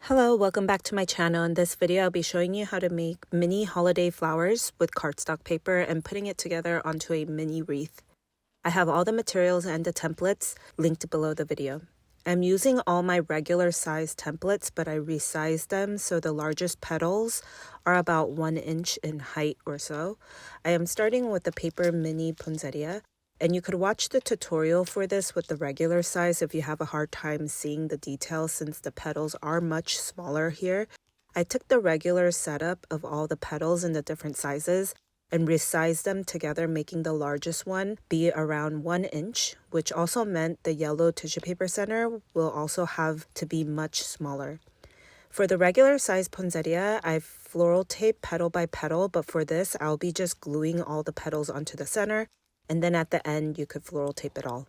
Hello, welcome back to my channel. In this video, I'll be showing you how to make mini holiday flowers with cardstock paper and putting it together onto a mini wreath. I have all the materials and the templates linked below the video. I'm using all my regular size templates, but I resized them so the largest petals are about 1 inch in height or so. I am starting with the paper mini poinsettia. And you could watch the tutorial for this with the regular size if you have a hard time seeing the details since the petals are much smaller here. I took the regular setup of all the petals in the different sizes and resized them together, making the largest one be around 1 inch, which also meant the yellow tissue paper center will also have to be much smaller. For the regular size poinsettia, I've floral taped petal by petal, but for this, I'll be just gluing all the petals onto the center. And then at the end, you could floral tape it all.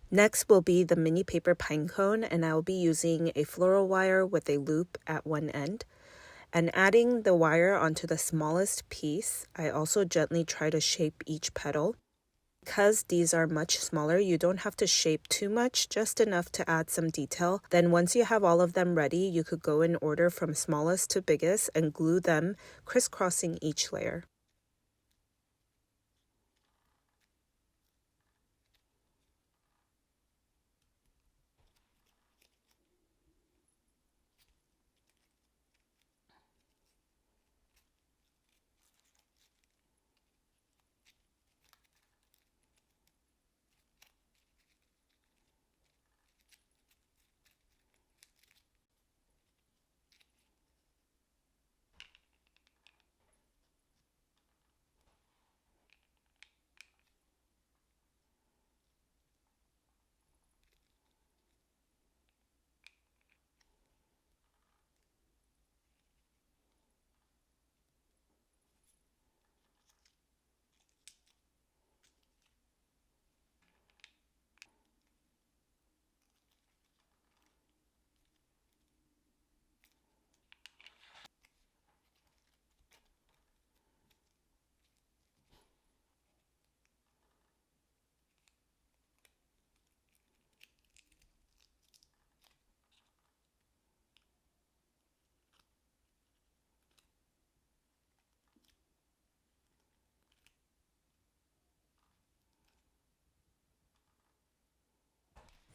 Next will be the mini paper pine cone, and I'll be using a floral wire with a loop at one end. And adding the wire onto the smallest piece, I also gently try to shape each petal. Because these are much smaller, you don't have to shape too much, just enough to add some detail. Then once you have all of them ready, you could go in order from smallest to biggest and glue them, crisscrossing each layer.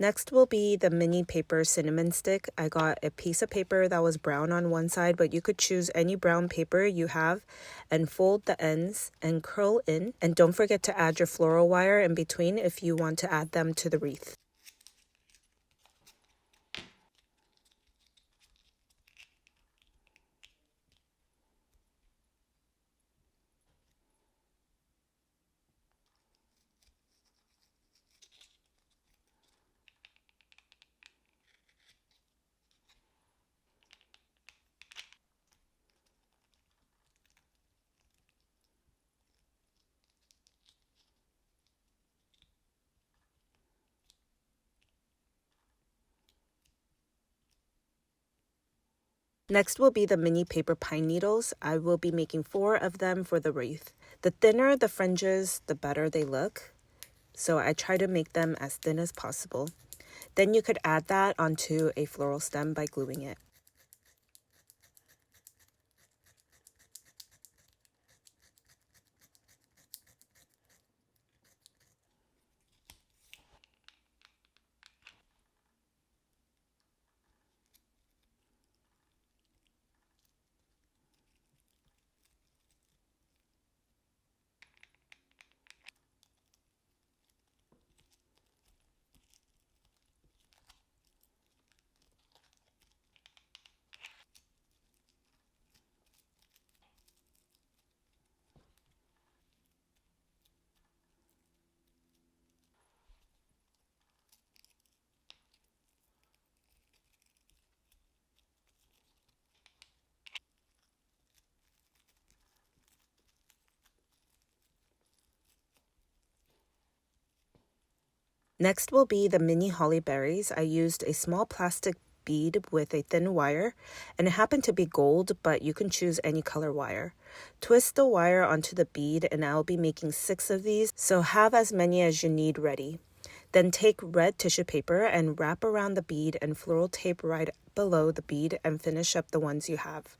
Next will be the mini paper cinnamon stick. I got a piece of paper that was brown on one side, but you could choose any brown paper you have and fold the ends and curl in. And don't forget to add your floral wire in between if you want to add them to the wreath. Next will be the mini paper pine needles. I will be making 4 of them for the wreath. The thinner the fringes, the better they look. So I try to make them as thin as possible. Then you could add that onto a floral stem by gluing it. Next will be the mini holly berries. I used a small plastic bead with a thin wire, and it happened to be gold, but you can choose any color wire. Twist the wire onto the bead, and I'll be making 6 of these, so have as many as you need ready. Then take red tissue paper and wrap around the bead and floral tape right below the bead and finish up the ones you have.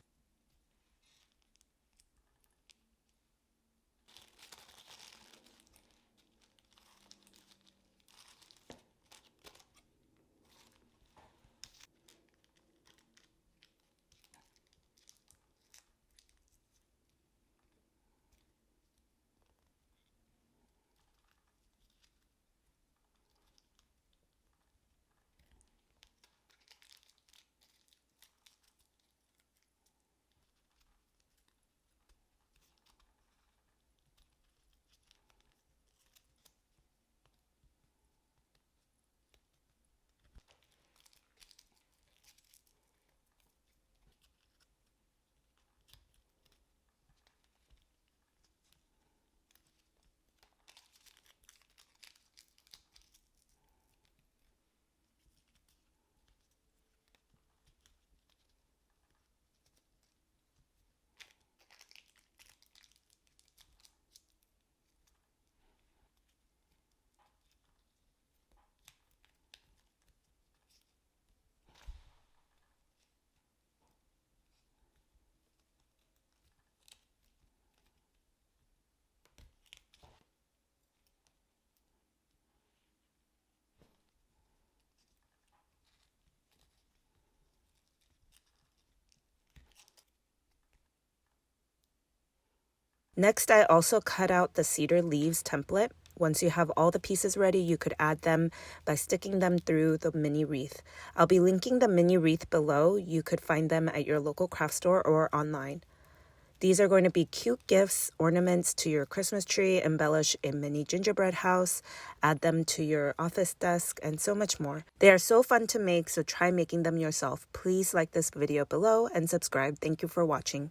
Next, I also cut out the cedar leaves template. Once you have all the pieces ready, you could add them by sticking them through the mini wreath. I'll be linking the mini wreath below. You could find them at your local craft store or online. These are going to be cute gifts, ornaments to your Christmas tree, embellish a mini gingerbread house, add them to your office desk, and so much more. They are so fun to make, so try making them yourself. Please like this video below and subscribe. Thank you for watching.